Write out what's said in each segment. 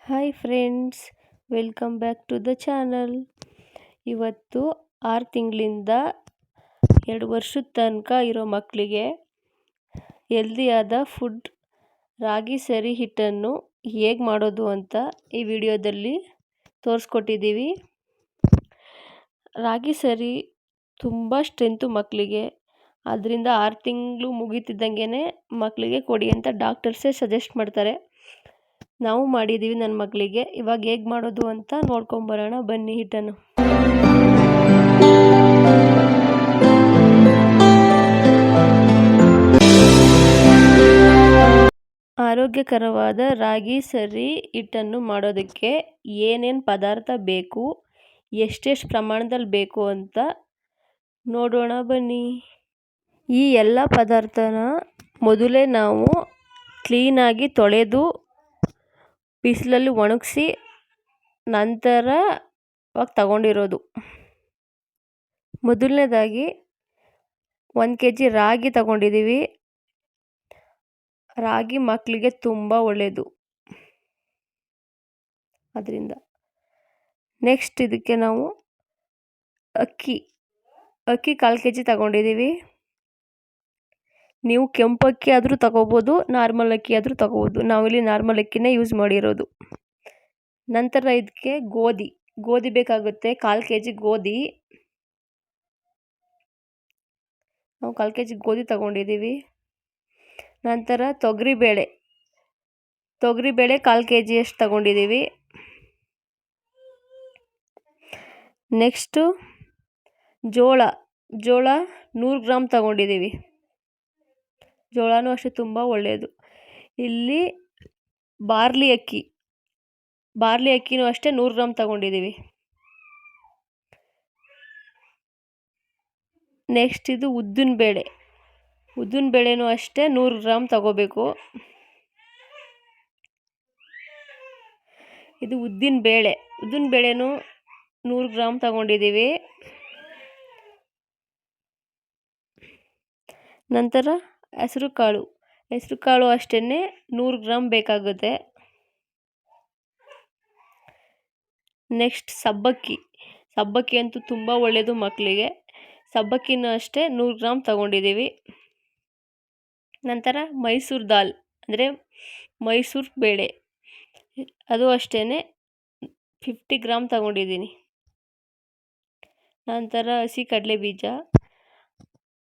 Hi friends, welcome back to the channel. ಇವತ್ತು 6 ತಿಂಗಳಿಂದ 2 ವರ್ಷದ ತನಕ ಇರೋ ಮಕ್ಕಳಿಗೆ ಹೆಲ್ದಿಯಾದ ಫುಡ್ ರಾಗಿ ಸರಿ ಹಿಟ್ಟನ್ನು ಹೇಗೆ ಮಾಡೋದು ಅಂತ ಈ ವಿಡಿಯೋದಲ್ಲಿ ತೋರಿಸ್ಕೊಟ್ಟಿದ್ದೀವಿ. ರಾಗಿ ಸರಿ ತುಂಬ ಸ್ಟ್ರೆಂತು ಮಕ್ಕಳಿಗೆ, ಅದರಿಂದ 6 ತಿಂಗಳು ಮುಗೀತಿದ್ದಂಗೆ ಮಕ್ಕಳಿಗೆ ಕೊಡಿ ಅಂತ ಡಾಕ್ಟರ್ಸೇ ಸಜೆಸ್ಟ್ ಮಾಡ್ತಾರೆ. ನಾವು ಮಾಡಿದ್ದೀವಿ ನನ್ನ ಮಕ್ಕಳಿಗೆ. ಇವಾಗ ಹೇಗೆ ಮಾಡೋದು ಅಂತ ನೋಡ್ಕೊಂಬರೋಣ ಬನ್ನಿ. ಹಿಟ್ಟನ್ನು ಆರೋಗ್ಯಕರವಾದ ರಾಗಿ ಸರಿ ಹಿಟ್ಟನ್ನು ಮಾಡೋದಕ್ಕೆ ಏನೇನು ಪದಾರ್ಥ ಬೇಕು, ಎಷ್ಟೆಷ್ಟು ಪ್ರಮಾಣದಲ್ಲಿ ಬೇಕು ಅಂತ ನೋಡೋಣ ಬನ್ನಿ. ಈ ಎಲ್ಲ ಪದಾರ್ಥನ ಮೊದಲೇ ನಾವು ಕ್ಲೀನಾಗಿ ತೊಳೆದು ಬಿಸಿಲಲ್ಲಿ ಒಣಗಿಸಿ ನಂತರ ತಗೊಂಡಿರೋದು. ಮೊದಲನೇದಾಗಿ 1 kg ರಾಗಿ ತಗೊಂಡಿದ್ದೀವಿ. ರಾಗಿ ಮಕ್ಕಳಿಗೆ ತುಂಬ ಒಳ್ಳೆಯದು, ಅದರಿಂದ. ನೆಕ್ಸ್ಟ್ ಇದಕ್ಕೆ ನಾವು ಅಕ್ಕಿ 1 kg ತಗೊಂಡಿದ್ದೀವಿ. ನೀವು ಕೆಂಪು ಅಕ್ಕಿ ಆದರೂ ತಗೋಬೋದು, ನಾರ್ಮಲ್ ಅಕ್ಕಿ ಆದರೂ ತಗೋಬೋದು. ನಾವಿಲ್ಲಿ ನಾರ್ಮಲ್ ಅಕ್ಕಿನೇ ಯೂಸ್ ಮಾಡಿರೋದು. ನಂತರ ಇದಕ್ಕೆ ಗೋಧಿ ಬೇಕಾಗುತ್ತೆ. 1/4 kg ಗೋಧಿ, ನಾವು 1/4 kg ಗೋಧಿ ತಗೊಂಡಿದ್ದೀವಿ. ನಂತರ ತೊಗರಿಬೇಳೆ 1/4 kg ಅಷ್ಟು ತಗೊಂಡಿದ್ದೀವಿ. ನೆಕ್ಸ್ಟು ಜೋಳ 100 ಗ್ರಾಮ್ ತಗೊಂಡಿದ್ದೀವಿ. ಜೋಳನೂ ಅಷ್ಟೇ ತುಂಬ ಒಳ್ಳೆಯದು. ಇಲ್ಲಿ ಬಾರ್ಲಿ ಅಕ್ಕಿನೂ ಅಷ್ಟೇ 100 ಗ್ರಾಮ್ ತಗೊಂಡಿದ್ದೀವಿ. ನೆಕ್ಸ್ಟ್ ಇದು ಉದ್ದಿನ ಬೇಳೆನೂ ಅಷ್ಟೇ 100 ಗ್ರಾಮ್ ತಗೋಬೇಕು. ಇದು ಉದ್ದಿನ ಬೇಳೆನೂ 100 ಗ್ರಾಮ್ ತಗೊಂಡಿದ್ದೀವಿ. ನಂತರ ಹೆಸರು ಕಾಳು ಅಷ್ಟೇ 100 ಗ್ರಾಮ್ ಬೇಕಾಗುತ್ತೆ. ನೆಕ್ಸ್ಟ್ ಸಬ್ಬಕ್ಕಿ ಅಂತೂ ತುಂಬ ಒಳ್ಳೆಯದು ಮಕ್ಕಳಿಗೆ. ಸಬ್ಬಕ್ಕಿನೂ ಅಷ್ಟೇ 100 ಗ್ರಾಮ್ ತಗೊಂಡಿದ್ದೀವಿ. ನಂತರ ಮೈಸೂರು ದಾಲ್ ಅಂದರೆ ಮೈಸೂರು ಬೇಳೆ, ಅದು ಅಷ್ಟೇ 50 ಗ್ರಾಮ್ ತಗೊಂಡಿದ್ದೀನಿ. ನಂತರ ಹಸಿ ಕಡಲೆ ಬೀಜ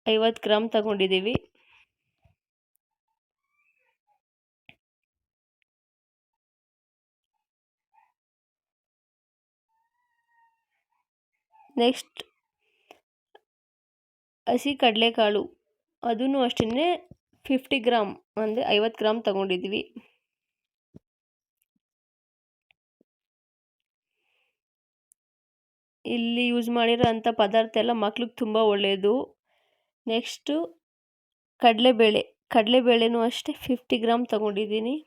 50 ಗ್ರಾಮ್ ತಗೊಂಡಿದ್ದೀವಿ. ನೆಕ್ಸ್ಟ್ ಹಸಿ ಕಡಲೆಕಾಳು, ಅದೂ ಅಷ್ಟೇ 50 ಗ್ರಾಮ್ ಅಂದರೆ 50 ಗ್ರಾಮ್ ತಗೊಂಡಿದ್ದೀವಿ. ಇಲ್ಲಿ ಯೂಸ್ ಮಾಡಿರೋ ಅಂಥ ಪದಾರ್ಥ ಎಲ್ಲ ಮಕ್ಳಿಗೆ ತುಂಬ ಒಳ್ಳೆಯದು. ನೆಕ್ಸ್ಟು ಕಡಲೆಬೇಳೆನೂ ಅಷ್ಟೇ 50 ಗ್ರಾಮ್ ತಗೊಂಡಿದ್ದೀನಿ.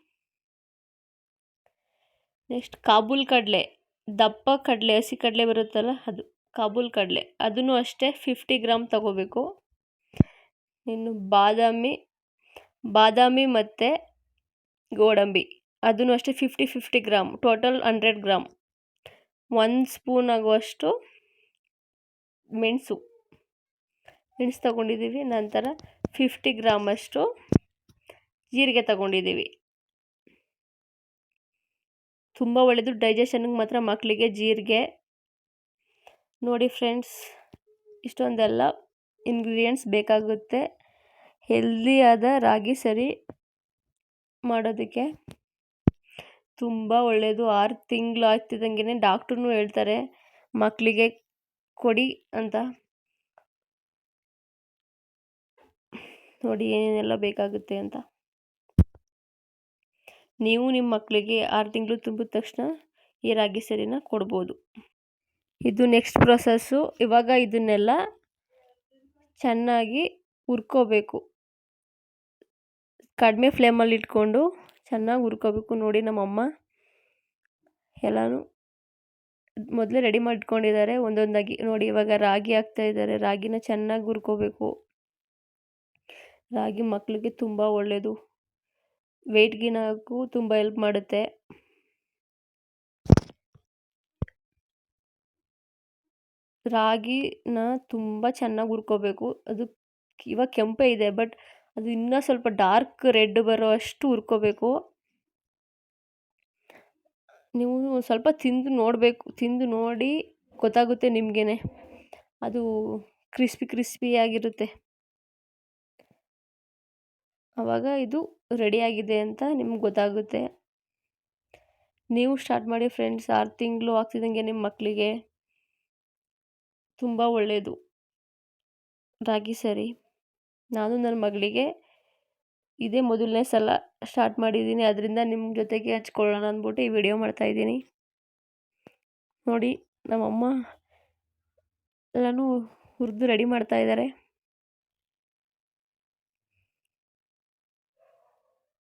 ನೆಕ್ಸ್ಟ್ ಕಾಬೂಲ್ ಕಡಲೆ, ದಪ್ಪ ಕಡಲೆ, ಹಸಿ ಕಡಲೆ ಬರುತ್ತಲ್ಲ ಅದು ಕಾಬೂಲ್ ಕಡಲೆ, ಅದೂ ಅಷ್ಟೇ 50 ಗ್ರಾಮ್ ತಗೋಬೇಕು. ಇನ್ನು ಬಾದಾಮಿ ಮತ್ತು ಗೋಡಂಬಿ, ಅದೂ ಅಷ್ಟೇ 50 ಗ್ರಾಮ್, ಟೋಟಲ್ 100 ಗ್ರಾಮ್. 1 ಸ್ಪೂನ್ ಆಗುವಷ್ಟು ಮೆಣಸು ತಗೊಂಡಿದ್ದೀವಿ. ನಂತರ 50 ಗ್ರಾಮ್ ಅಷ್ಟು ಜೀರಿಗೆ ತಗೊಂಡಿದ್ದೀವಿ. ತುಂಬ ಒಳ್ಳೆಯದು ಡೈಜೆಷನ್ಗೆ ಮಾತ್ರ ಮಕ್ಕಳಿಗೆ ಜೀರಿಗೆ. ನೋಡಿ ಫ್ರೆಂಡ್ಸ್, ಇಷ್ಟೊಂದೆಲ್ಲ ಇಂಗ್ರೀಡಿಯೆಂಟ್ಸ್ ಬೇಕಾಗುತ್ತೆ ಹೆಲ್ದಿಯಾದ ರಾಗಿ ಸರಿ ಮಾಡೋದಕ್ಕೆ. ತುಂಬ ಒಳ್ಳೆಯದು. 6 ತಿಂಗಳು ಆಗ್ತಿದ್ದಂಗೆ ಡಾಕ್ಟ್ರೂ ಹೇಳ್ತಾರೆ ಮಕ್ಕಳಿಗೆ ಕೊಡಿ ಅಂತ. ನೋಡಿ ಏನೇನೆಲ್ಲ ಬೇಕಾಗುತ್ತೆ ಅಂತ. ನೀವು ನಿಮ್ಮ ಮಕ್ಕಳಿಗೆ 6 ತಿಂಗಳು ತುಂಬಿದ ತಕ್ಷಣ ಈ ರಾಗಿ ಸರಿನ ಕೊಡ್ಬೋದು. ಇದು ನೆಕ್ಸ್ಟ್ ಪ್ರೊಸೆಸ್ಸು. ಇವಾಗ ಇದನ್ನೆಲ್ಲ ಚೆನ್ನಾಗಿ ಹುರ್ಕೋಬೇಕು. ಕಡಿಮೆ ಫ್ಲೇಮಲ್ಲಿ ಇಟ್ಕೊಂಡು ಚೆನ್ನಾಗಿ ಹುರ್ಕೋಬೇಕು. ನೋಡಿ ನಮ್ಮಮ್ಮ ಎಲ್ಲನೂ ಮೊದಲೇ ರೆಡಿ ಮಾಡಿಟ್ಕೊಂಡಿದ್ದಾರೆ ಒಂದೊಂದಾಗಿ. ನೋಡಿ ಇವಾಗ ರಾಗಿ ಹಾಕ್ತಾಯಿದ್ದಾರೆ. ರಾಗಿನ ಚೆನ್ನಾಗಿ ಹುರ್ಕೋಬೇಕು. ರಾಗಿ ಮಕ್ಕಳಿಗೆ ತುಂಬ ಒಳ್ಳೆಯದು, ವೆಯ್ಟ್ ಗೇನ್ ಆಗೋಕ್ಕೂ ತುಂಬ ಹೆಲ್ಪ್ ಮಾಡುತ್ತೆ. ರಾಗಿನ ತುಂಬ ಚೆನ್ನಾಗಿ ಹುರ್ಕೋಬೇಕು. ಅದು ಇವಾಗ ಕೆಂಪೇ ಇದೆ, ಬಟ್ ಅದು ಇನ್ನೂ ಸ್ವಲ್ಪ ಡಾರ್ಕ್ ರೆಡ್ ಬರೋ ಅಷ್ಟು ಹುರ್ಕೋಬೇಕು. ನೀವು ಸ್ವಲ್ಪ ತಿಂದು ನೋಡಿ ಗೊತ್ತಾಗುತ್ತೆ ನಿಮಗೇನೆ. ಅದು ಕ್ರಿಸ್ಪಿಯಾಗಿರುತ್ತೆ. ಆವಾಗ ಇದು ರೆಡಿಯಾಗಿದೆ ಅಂತ ನಿಮ್ಗೆ ಗೊತ್ತಾಗುತ್ತೆ. ನೀವು ಸ್ಟಾರ್ಟ್ ಮಾಡಿ ಫ್ರೆಂಡ್ಸ್. 6 ತಿಂಗಳು ಆಗ್ತಿದ್ದಂಗೆ ನಿಮ್ಮ ಮಕ್ಕಳಿಗೆ ತುಂಬ ಒಳ್ಳೆಯದು ರಾಗಿ ಸರಿ. ನಾನು ನನ್ನ ಮಗಳಿಗೆ ಇದೇ ಮೊದಲನೇ ಸಲ ಸ್ಟಾರ್ಟ್ ಮಾಡಿದ್ದೀನಿ, ಅದರಿಂದ ನಿಮ್ಮ ಜೊತೆಗೆ ಹಂಚ್ಕೊಳ್ಳೋಣ ಅಂದ್ಬಿಟ್ಟು ಈ ವಿಡಿಯೋ ಮಾಡ್ತಾಯಿದ್ದೀನಿ. ನೋಡಿ ನಮ್ಮಮ್ಮ ಎಲ್ಲನೂ ಹುರಿದು ರೆಡಿ ಮಾಡ್ತಾಯಿದ್ದಾರೆ.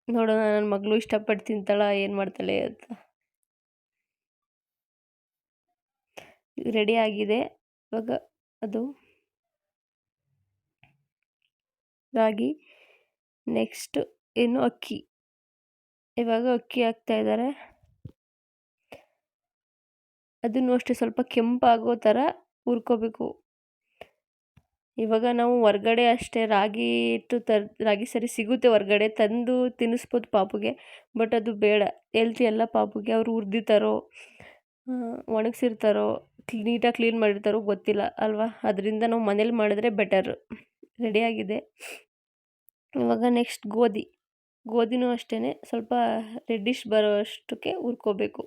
ನೋಡೋಣ ನನ್ನ ಮಗಳು ಇಷ್ಟಪಟ್ಟು ತಿಂತಾಳ, ಏನು ಮಾಡ್ತಾಳೆ ಅಂತ. ರೆಡಿ ಆಗಿದೆ. ಇವಾಗ ಅದು ರಾಗಿ. ನೆಕ್ಸ್ಟ್ ಇನ್ನು ಅಕ್ಕಿ. ಇವಾಗ ಅಕ್ಕಿ ಹಾಕ್ತಾ ಇದ್ದಾರೆ. ಅದನ್ನು ಅಷ್ಟೇ ಸ್ವಲ್ಪ ಕೆಂಪಾಗೋ ಥರ ಹುರ್ಕೋಬೇಕು. ಇವಾಗ ನಾವು ಹೊರ್ಗಡೆ ಅಷ್ಟೇ ರಾಗಿ ಸರಿ ಸಿಗುತ್ತೆ ಹೊರ್ಗಡೆ, ತಂದು ತಿನ್ನಿಸ್ಬೋದು ಪಾಪುಗೆ. ಬಟ್ ಅದು ಬೇಡ, ಹೆಲ್ತಿ ಎಲ್ಲ ಪಾಪುಗೆ. ಅವರು ಹುರ್ದಿರ್ತಾರೋ ಒಣಗಿಸಿರ್ತಾರೋ ನೀಟಾಗಿ ಕ್ಲೀನ್ ಮಾಡಿರ್ತಾರೋ ಗೊತ್ತಿಲ್ಲ ಅಲ್ವಾ. ಅದರಿಂದ ನಾವು ಮನೇಲಿ ಮಾಡಿದ್ರೆ ಬೆಟರ್. ರೆಡಿಯಾಗಿದೆ. ಇವಾಗ ನೆಕ್ಸ್ಟ್ ಗೋಧಿನೂ ಅಷ್ಟೇ ಸ್ವಲ್ಪ ರೆಡ್ಡಿಶ್ ಬರೋ ಅಷ್ಟಕ್ಕೆ ಹುರ್ಕೋಬೇಕು.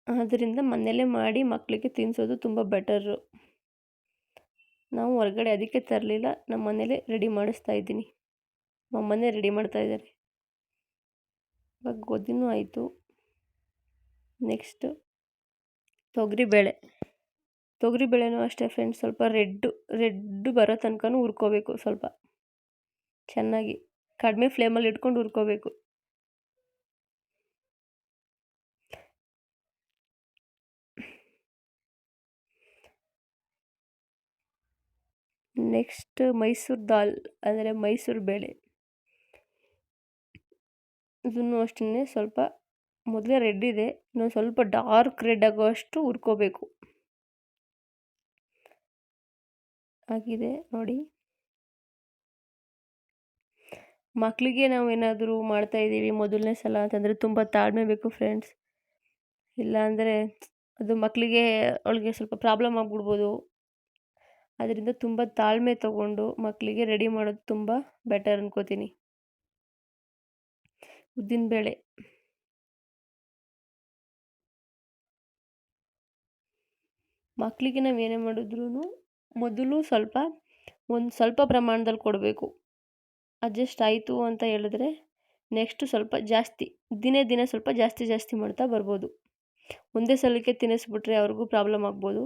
ಆದ್ದರಿಂದ ಮನೆಯಲ್ಲೇ ಮಾಡಿ ಮಕ್ಕಳಿಗೆ ತಿನ್ನಿಸೋದು ತುಂಬ ಬೆಟರು. ನಾವು ಹೊರಗಡೆ ಅದಕ್ಕೆ ತರಲಿಲ್ಲ, ನಮ್ಮ ಮನೇಲೇ ರೆಡಿ ಮಾಡಿಸ್ತಾ ಇದ್ದೀನಿ. ನಮ್ಮಮ್ಮನೇ ರೆಡಿ ಮಾಡ್ತಾಯಿದ್ದಾರೆ. ಇವಾಗ ಗೋಧಿನೂ ಆಯಿತು. ನೆಕ್ಸ್ಟು ತೊಗರಿಬೇಳೆನೂ ಅಷ್ಟೇ ಫ್ರೆಂಡ್ಸ್. ಸ್ವಲ್ಪ ರೆಡ್ ಬರೋ ತನಕನೂ ಹುರ್ಕೋಬೇಕು. ಸ್ವಲ್ಪ ಚೆನ್ನಾಗಿ ಕಡಿಮೆ ಫ್ಲೇಮಲ್ಲಿ ಇಟ್ಕೊಂಡು ಹುರ್ಕೋಬೇಕು. ನೆಕ್ಸ್ಟ್ ಮೈಸೂರು ದಾಲ್ ಅಂದರೆ ಮೈಸೂರು ಬೇಳೆ. ಇದನ್ನು ಅಷ್ಟೇ ಸ್ವಲ್ಪ ಮೊದಲೇ ರೆಡ್ ಇದೆ, ಇನ್ನೊಂದು ಸ್ವಲ್ಪ ಡಾರ್ಕ್ ರೆಡ್ ಆಗೋ ಅಷ್ಟು ಹುರ್ಕೋಬೇಕು. ಆಗಿದೆ ನೋಡಿ. ಮಕ್ಕಳಿಗೆ ನಾವು ಏನಾದರೂ ಮಾಡ್ತಾಯಿದ್ದೀವಿ ಮೊದಲನೇ ಸಲ ಅಂತಂದರೆ ತುಂಬ ತಾಳ್ಮೆ ಬೇಕು ಫ್ರೆಂಡ್ಸ್. ಇಲ್ಲಾಂದರೆ ಅದು ಅವಳಿಗೆ ಸ್ವಲ್ಪ ಪ್ರಾಬ್ಲಮ್ ಆಗಿಬಿಡ್ಬೋದು. ಅದರಿಂದ ತುಂಬ ತಾಳ್ಮೆ ತಗೊಂಡು ಮಕ್ಕಳಿಗೆ ರೆಡಿ ಮಾಡೋದು ತುಂಬ ಬೆಟರ್ ಅನ್ಕೋತೀನಿ. ಉದ್ದಿನಬೇಳೆ ಮಕ್ಕಳಿಗೆ ನಾವು ಏನೇ ಮಾಡಿದ್ರೂ ಮೊದಲು ಒಂದು ಸ್ವಲ್ಪ ಪ್ರಮಾಣದಲ್ಲಿ ಕೊಡಬೇಕು. ಅಡ್ಜಸ್ಟ್ ಆಯಿತು ಅಂತ ಹೇಳಿದ್ರೆ ನೆಕ್ಸ್ಟು ಸ್ವಲ್ಪ ಜಾಸ್ತಿ ದಿನೇ ಸ್ವಲ್ಪ ಜಾಸ್ತಿ ಮಾಡ್ತಾ ಬರ್ಬೋದು. ಒಂದೇ ಸಲಕ್ಕೆ ತಿನ್ನಿಸ್ಬಿಟ್ರೆ ಅವ್ರಿಗೂ ಪ್ರಾಬ್ಲಮ್ ಆಗ್ಬೋದು.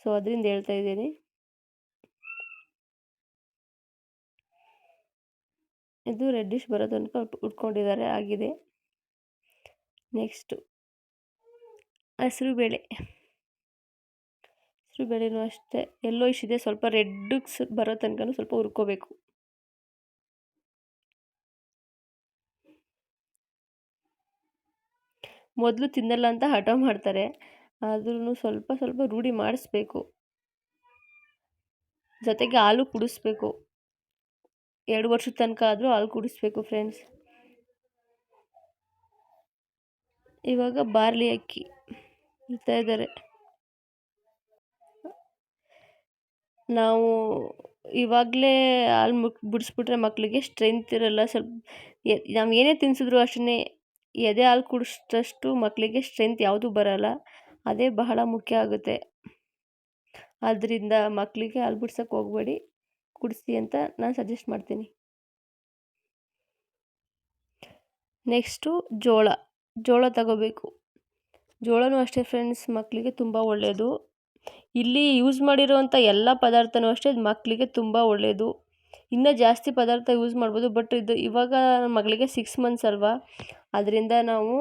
ಸೊ ಅದರಿಂದ ಹೇಳ್ತಾ ಇದ್ದೀನಿ. ಇದು ರೆಡ್ಡಿಶ್ ಬರೋ ತನಕ ಉಟ್ಕೊಂಡಿದ್ದಾರೆ. ಆಗಿದೆ. ನೆಕ್ಸ್ಟು ಹೆಸರುಬೇಳೆನೂ ಅಷ್ಟೇ ಯೆಲ್ಲೋಯಿಶ್ ಇದೆ, ಸ್ವಲ್ಪ ರೆಡ್ಗೆ ಬರೋ ತನಕ ಸ್ವಲ್ಪ ಹುರ್ಕೋಬೇಕು. ಮೊದಲು ತಿನ್ನಲ್ಲ ಅಂತ ಹಠ ಮಾಡ್ತಾರೆ, ಆದ್ರೂ ಸ್ವಲ್ಪ ರೂಢಿ ಮಾಡಿಸ್ಬೇಕು. ಜೊತೆಗೆ ಹಾಲು ಕುಡಿಸ್ಬೇಕು. 2 ವರ್ಷದ ತನಕ ಆದರೂ ಹಾಲು ಕುಡಿಸ್ಬೇಕು ಫ್ರೆಂಡ್ಸ್. ಇವಾಗ ಬಾರ್ಲಿ ಅಕ್ಕಿ ಇಡ್ತಾ ಇದ್ದಾರೆ. ನಾವು ಇವಾಗಲೇ ಹಾಲು ಬಿಡಿಸ್ಬಿಟ್ರೆ ಮಕ್ಕಳಿಗೆ ಸ್ಟ್ರೆಂತ್ ಇರಲ್ಲ. ಸ್ವಲ್ಪ ನಾವು ಏನೇ ತಿನ್ನಿಸಿದ್ರು ಅಷ್ಟೇ ಎದೆ ಹಾಲು ಕುಡಿಸಿದಷ್ಟು ಮಕ್ಕಳಿಗೆ ಸ್ಟ್ರೆಂತ್ ಯಾವುದೂ ಬರಲ್ಲ. ಅದೇ ಬಹಳ ಮುಖ್ಯ ಆಗುತ್ತೆ. ಆದ್ದರಿಂದ ಮಕ್ಕಳಿಗೆ ಹಾಲು ಬಿಡ್ಸೋಕ್ಕೆ ಹೋಗಬೇಡಿ, ಕುಡಿಸಿ ಅಂತ ನಾನು ಸಜೆಸ್ಟ್ ಮಾಡ್ತೀನಿ. ನೆಕ್ಸ್ಟು ಜೋಳ ತಗೋಬೇಕು. ಜೋಳನೂ ಅಷ್ಟೇ ಫ್ರೆಂಡ್ಸ್, ಮಕ್ಕಳಿಗೆ ತುಂಬ ಒಳ್ಳೆಯದು. ಇಲ್ಲಿ ಯೂಸ್ ಮಾಡಿರೋವಂಥ ಎಲ್ಲ ಪದಾರ್ಥನೂ ಅಷ್ಟೇ ಮಕ್ಕಳಿಗೆ ತುಂಬ ಒಳ್ಳೆಯದು. ಇನ್ನೂ ಜಾಸ್ತಿ ಪದಾರ್ಥ ಯೂಸ್ ಮಾಡ್ಬೋದು, ಬಟ್ ಇವಾಗ ಮಗಳಿಗೆ 6 ಮಂತ್ಸ್ ಅಲ್ವಾ, ಅದರಿಂದ ನಾವು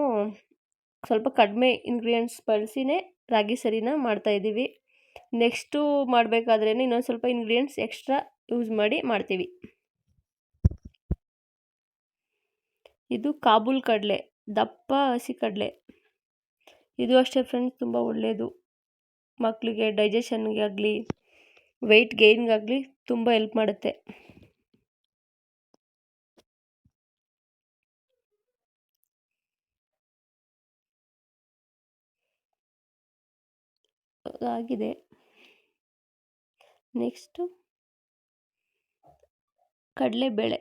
ಸ್ವಲ್ಪ ಕಡಿಮೆ ಇಂಗ್ರೀಡಿಯೆಂಟ್ಸ್ ಬಳಸಿನೇ ರಾಗಿ ಸರಿನ ಮಾಡ್ತಾಯಿದ್ದೀವಿ. ನೆಕ್ಸ್ಟು ಮಾಡಬೇಕಾದ್ರೇ ಇನ್ನೊಂದು ಸ್ವಲ್ಪ ಇಂಗ್ರೀಡಿಯೆಂಟ್ಸ್ ಎಕ್ಸ್ಟ್ರಾ ಯೂಸ್ ಮಾಡ್ತೀವಿ. ಇದು ಕಾಬೂಲ್ ಕಡಲೆ, ದಪ್ಪ ಹಸಿ ಕಡಲೆ. ಇದು ಅಷ್ಟೇ ಫ್ರೆಂಡ್ಸ್, ತುಂಬ ಒಳ್ಳೆಯದು ಮಕ್ಕಳಿಗೆ. ಡೈಜೆಷನ್ಗೆ ಆಗಲಿ, ವೆಯ್ಟ್ ಗೇನ್ಗಾಗಲಿ ತುಂಬ ಹೆಲ್ಪ್ ಮಾಡುತ್ತೆ. ಆಗಿದೆ. ನೆಕ್ಸ್ಟು ಕಡಲೆಬೇಳೆ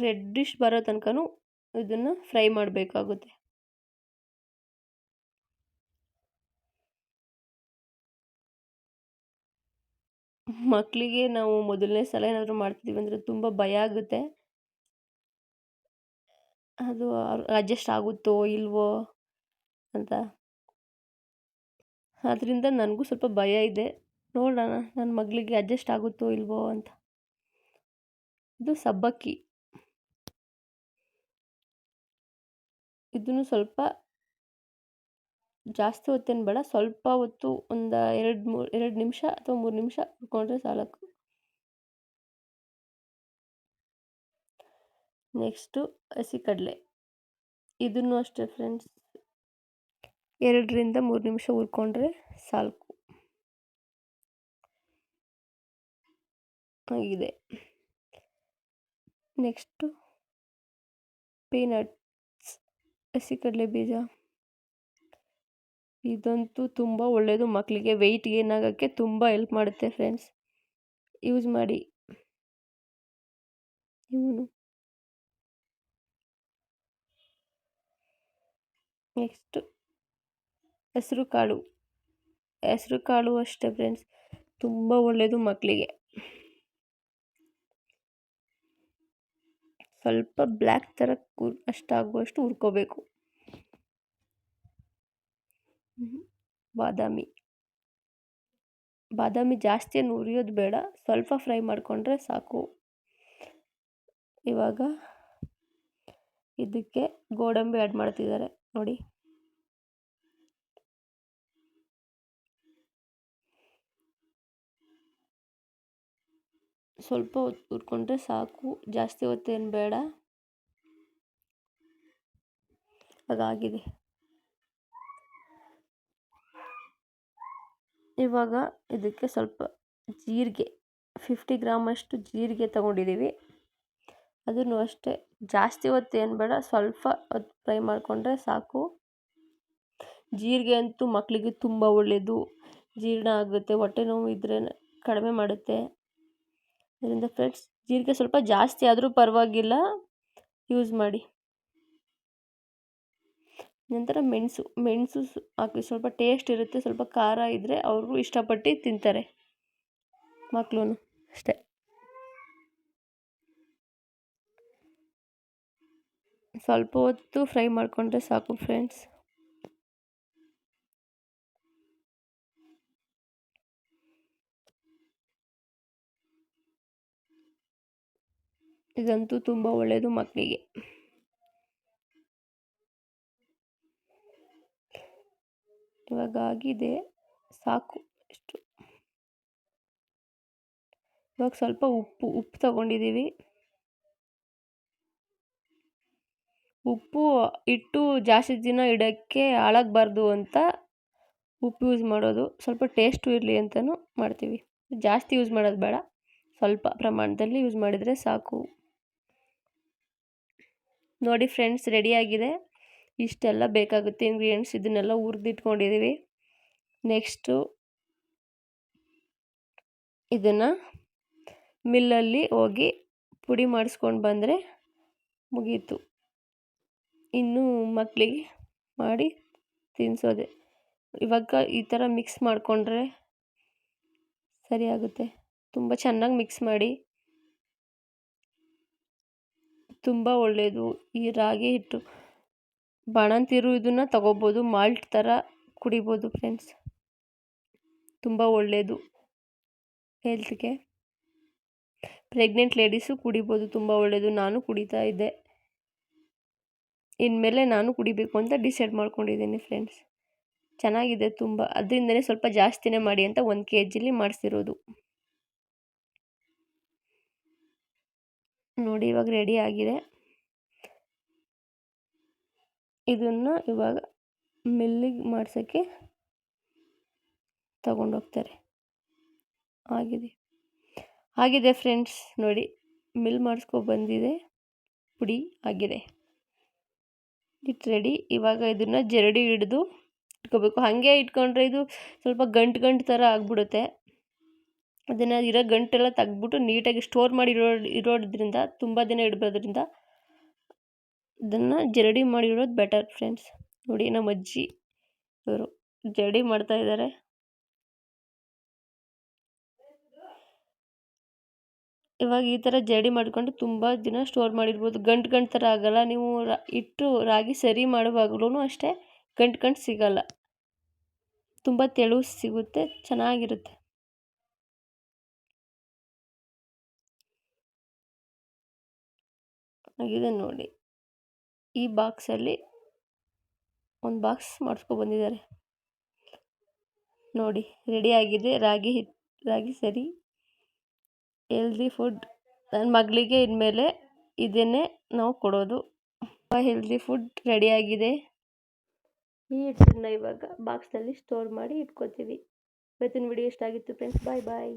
ರೆಡ್ಡಿಶ್ ಬರೋ ತನಕನೂ ಇದನ್ನು ಫ್ರೈ ಮಾಡಬೇಕಾಗುತ್ತೆ. ಮಕ್ಕಳಿಗೆ ನಾವು ಮೊದಲನೇ ಸಲ ಏನಾದರೂ ಮಾಡ್ತಿದ್ದೀವಿ ಅಂದರೆ ತುಂಬ ಭಯ ಆಗುತ್ತೆ. ಅದು ಅಡ್ಜಸ್ಟ್ ಆಗುತ್ತೋ ಇಲ್ವೋ ಅಂತ. ಆದ್ದರಿಂದ ನನಗೂ ಸ್ವಲ್ಪ ಭಯ ಇದೆ. ನೋಡೋಣ ನನ್ನ ಮಗಳಿಗೆ ಅಡ್ಜಸ್ಟ್ ಆಗುತ್ತೋ ಇಲ್ವೋ ಅಂತ. ಇದು ಸಬ್ಬಕ್ಕಿ. ಇದನ್ನು ಸ್ವಲ್ಪ ಜಾಸ್ತಿ ಹೊತ್ತೇನು ಬೇಡ, ಸ್ವಲ್ಪ ಹೊತ್ತು ಒಂದು 2 ನಿಮಿಷ ಅಥವಾ 3 ನಿಮಿಷ ಹುರ್ಕೊಂಡ್ರೆ ಸಾಕು. ನೆಕ್ಸ್ಟು ಹಸಿ ಕಡಲೆ. ಇದನ್ನು ಅಷ್ಟೇ ಫ್ರೆಂಡ್ಸ್, 2 ರಿಂದ 3 ನಿಮಿಷ ಹುರ್ಕೊಂಡ್ರೆ ಸಾಕು. ಆಗಿದೆ. ನೆಕ್ಸ್ಟು ಪೀನಟ್ಸ್, ಹಸಿ ಕಡಲೆ ಬೀಜ. ಇದಂತೂ ತುಂಬ ಒಳ್ಳೆಯದು ಮಕ್ಕಳಿಗೆ. ವೆಯ್ಟ್ ಗೇನ್ ಆಗೋಕ್ಕೆ ತುಂಬ ಹೆಲ್ಪ್ ಮಾಡುತ್ತೆ ಫ್ರೆಂಡ್ಸ್, ಯೂಸ್ ಮಾಡಿ. ಇವನು ನೆಕ್ಸ್ಟು ಹೆಸರು ಕಾಳು ಅಷ್ಟೇ ಫ್ರೆಂಡ್ಸ್, ತುಂಬ ಒಳ್ಳೆಯದು ಮಕ್ಕಳಿಗೆ. ಸ್ವಲ್ಪ ಬ್ಲ್ಯಾಕ್ ಥರ ಅಷ್ಟಾಗುವಷ್ಟು ಹುರ್ಕೋಬೇಕು. ಬಾದಾಮಿ ಜಾಸ್ತಿ ಏನು ಹುರಿಯೋದು ಬೇಡ, ಸ್ವಲ್ಪ ಫ್ರೈ ಮಾಡಿಕೊಂಡ್ರೆ ಸಾಕು. ಇವಾಗ ಇದಕ್ಕೆ ಗೋಡಂಬಿ ಆ್ಯಡ್ ಮಾಡ್ತಿದ್ದಾರೆ ನೋಡಿ. ಸ್ವಲ್ಪ ಹೊತ್ತು ಹುರ್ಕೊಂಡ್ರೆ ಸಾಕು, ಜಾಸ್ತಿ ಹೊತ್ತೇನು ಬೇಡ. ಅದಾಗಿದೆ. ಇವಾಗ ಇದಕ್ಕೆ ಸ್ವಲ್ಪ ಜೀರಿಗೆ, 50 ಗ್ರಾಮಷ್ಟು ಜೀರಿಗೆ ತಗೊಂಡಿದ್ದೀವಿ. ಅದನ್ನು ಅಷ್ಟೇ ಜಾಸ್ತಿ ಹೊತ್ತು ಏನು ಬೇಡ, ಸ್ವಲ್ಪ ಹೊತ್ತು ಫ್ರೈ ಮಾಡಿಕೊಂಡ್ರೆ ಸಾಕು. ಜೀರಿಗೆ ಅಂತೂ ಮಕ್ಕಳಿಗೆ ತುಂಬ ಒಳ್ಳೆಯದು, ಜೀರ್ಣ ಆಗುತ್ತೆ, ಹೊಟ್ಟೆ ನೋವು ಇದ್ದರೆ ಕಡಿಮೆ ಮಾಡುತ್ತೆ. ಅದರಿಂದ ಫ್ರೆಂಡ್ಸ್, ಜೀರಿಗೆ ಸ್ವಲ್ಪ ಜಾಸ್ತಿ ಆದರೂ ಪರವಾಗಿಲ್ಲ, ಯೂಸ್ ಮಾಡಿ. ನಂತರ ಮೆಣಸು ಹಾಕಿ, ಸ್ವಲ್ಪ ಟೇಸ್ಟ್ ಇರುತ್ತೆ. ಸ್ವಲ್ಪ ಖಾರ ಇದ್ದರೆ ಅವ್ರಿಗೂ ಇಷ್ಟಪಟ್ಟು ತಿಂತಾರೆ ಮಕ್ಕಳು ಅಷ್ಟೇ. ಸ್ವಲ್ಪ ಹೊತ್ತು ಫ್ರೈ ಮಾಡಿಕೊಂಡ್ರೆ ಸಾಕು ಫ್ರೆಂಡ್ಸ್. ಇದಂತೂ ತುಂಬ ಒಳ್ಳೆಯದು ಮಕ್ಕಳಿಗೆ. ಇವಾಗ ಆಗಿದೆ, ಸಾಕು ಇಷ್ಟು. ಇವಾಗ ಸ್ವಲ್ಪ ಉಪ್ಪು ತಗೊಂಡಿದ್ದೀವಿ. ಉಪ್ಪು ಇಟ್ಟು ಜಾಸ್ತಿ ದಿನ ಇಡೋಕ್ಕೆ ಹಾಳಾಗಬಾರ್ದು ಅಂತ ಉಪ್ಪು ಯೂಸ್ ಮಾಡೋದು. ಸ್ವಲ್ಪ ಟೇಸ್ಟು ಇರಲಿ ಅಂತಲೂ ಮಾಡ್ತೀವಿ. ಜಾಸ್ತಿ ಯೂಸ್ ಮಾಡೋದು ಬೇಡ, ಸ್ವಲ್ಪ ಪ್ರಮಾಣದಲ್ಲಿ ಯೂಸ್ ಮಾಡಿದರೆ ಸಾಕು. ನೋಡಿ ಫ್ರೆಂಡ್ಸ್, ರೆಡಿಯಾಗಿದೆ. ಇಷ್ಟೆಲ್ಲ ಬೇಕಾಗುತ್ತೆ ಇಂಗ್ರೀಡಿಯೆಂಟ್ಸ್. ಇದನ್ನೆಲ್ಲ ಹುರಿದಿಟ್ಕೊಂಡಿದ್ದೀವಿ. ನೆಕ್ಸ್ಟು ಇದನ್ನು ಮಿಲ್ಲಲ್ಲಿ ಹೋಗಿ ಪುಡಿ ಮಾಡಿಸ್ಕೊಂಡು ಬಂದರೆ ಮುಗೀತು. ಇನ್ನು ಮಕ್ಕಳಿಗೆ ಮಾಡಿ ತಿನ್ನಿಸೋದೆ. ಇವಾಗ ಈ ಥರ ಮಿಕ್ಸ್ ಮಾಡಿಕೊಂಡ್ರೆ ಸರಿಯಾಗುತ್ತೆ. ತುಂಬ ಚೆನ್ನಾಗಿ ಮಿಕ್ಸ್ ಮಾಡಿ. ತುಂಬ ಒಳ್ಳೆಯದು ಈ ರಾಗಿ ಹಿಟ್ಟು. ಬಾಣಂತಿರು ಇದನ್ನು ತಗೋಬೋದು, ಮಾಲ್ಟ್ ಥರ ಕುಡಿಬೋದು ಫ್ರೆಂಡ್ಸ್. ತುಂಬ ಒಳ್ಳೆಯದು ಹೆಲ್ತ್ಗೆ. ಪ್ರೆಗ್ನೆಂಟ್ ಲೇಡೀಸು ಕುಡಿಬೋದು, ತುಂಬ ಒಳ್ಳೆಯದು. ನಾನು ಕುಡಿತಾ ಇದ್ದೆ, ಇನ್ಮೇಲೆ ನಾನು ಕುಡಿಬೇಕು ಅಂತ ಡಿಸೈಡ್ ಮಾಡ್ಕೊಂಡಿದ್ದೀನಿ ಫ್ರೆಂಡ್ಸ್. ಚೆನ್ನಾಗಿದೆ ತುಂಬ. ಅದರಿಂದನೇ ಸ್ವಲ್ಪ ಜಾಸ್ತಿನೇ ಮಾಡಿ ಅಂತ 1 kg ಮಾಡಿಸಿರೋದು. ನೋಡಿ ಇವಾಗ ರೆಡಿ ಆಗಿದೆ. ಇದನ್ನು ಇವಾಗ ಮಿಲ್ಲಿಗೆ ಮಾಡ್ಸೋಕ್ಕೆ ತಗೊಂಡೋಗ್ತಾರೆ. ಆಗಿದೆ ಫ್ರೆಂಡ್ಸ್, ನೋಡಿ ಮಿಲ್ ಮಾಡಿಸ್ಕೊಬಂದಿದೆ, ಪುಡಿ ಆಗಿದೆ, ಇಟ್ ರೆಡಿ. ಇವಾಗ ಇದನ್ನು ಜರಡಿ ಹಿಡಿದು ಇಟ್ಕೋಬೇಕು. ಹಾಗೆ ಇಟ್ಕೊಂಡ್ರೆ ಇದು ಸ್ವಲ್ಪ ಗಂಟು ಥರ ಆಗಿಬಿಡುತ್ತೆ. ಅದನ್ನು ಇರೋ ಗಂಟೆಲ್ಲ ತೆಗ್ದ್ಬಿಟ್ಟು ನೀಟಾಗಿ ಸ್ಟೋರ್ ಮಾಡಿ ಇರೋದ್ರಿಂದ ತುಂಬ ದಿನ ಇಡೋದ್ರಿಂದ ಇದನ್ನು ಜರಡಿ ಮಾಡಿ ಇಡೋದು ಬೆಟರ್ ಫ್ರೆಂಡ್ಸ್. ನೋಡಿ ನಮ್ಮ ಅಜ್ಜಿ ಇವರು ಜರಡಿ ಮಾಡ್ತಾ ಇದ್ದಾರೆ. ಇವಾಗ ಈ ಥರ ಜರಡಿ ಮಾಡಿಕೊಂಡು ತುಂಬ ದಿನ ಸ್ಟೋರ್ ಮಾಡಿರ್ಬೋದು. ಗಂಟು ಥರ ಆಗಲ್ಲ. ನೀವು ಇಟ್ಟು ರಾಗಿ ಸರಿ ಮಾಡುವಾಗಲೂ ಅಷ್ಟೇ ಗಂಟು ಸಿಗಲ್ಲ, ತುಂಬ ತೆಳು ಸಿಗುತ್ತೆ, ಚೆನ್ನಾಗಿರುತ್ತೆ. ಆಗಿದೆ ನೋಡಿ. ಈ ಬಾಕ್ಸಲ್ಲಿ ಒಂದು ಬಾಕ್ಸ್ ಮಾಡಿಸ್ಕೊಬಂದಿದ್ದಾರೆ. ನೋಡಿ ರೆಡಿ ಆಗಿದೆ ರಾಗಿ ಸರಿ ಹೆಲ್ದಿ ಫುಡ್. ನನ್ನ ಮಗಳಿಗೆ ಇನ್ಮೇಲೆ ಇದನ್ನೇ ನಾವು ಕೊಡೋದು. ಹೆಲ್ದಿ ಫುಡ್ ರೆಡಿಯಾಗಿದೆ. ಈ ಹಿಟ್ಟನ್ನು ಇವಾಗ ಬಾಕ್ಸ್ನಲ್ಲಿ ಸ್ಟೋರ್ ಮಾಡಿ ಇಟ್ಕೋತೀವಿ. ಇವತ್ತಿನ ವಿಡಿಯೋ ಇಷ್ಟ ಆಗಿತ್ತು ಫ್ರೆಂಡ್ಸ್. ಬಾಯ್.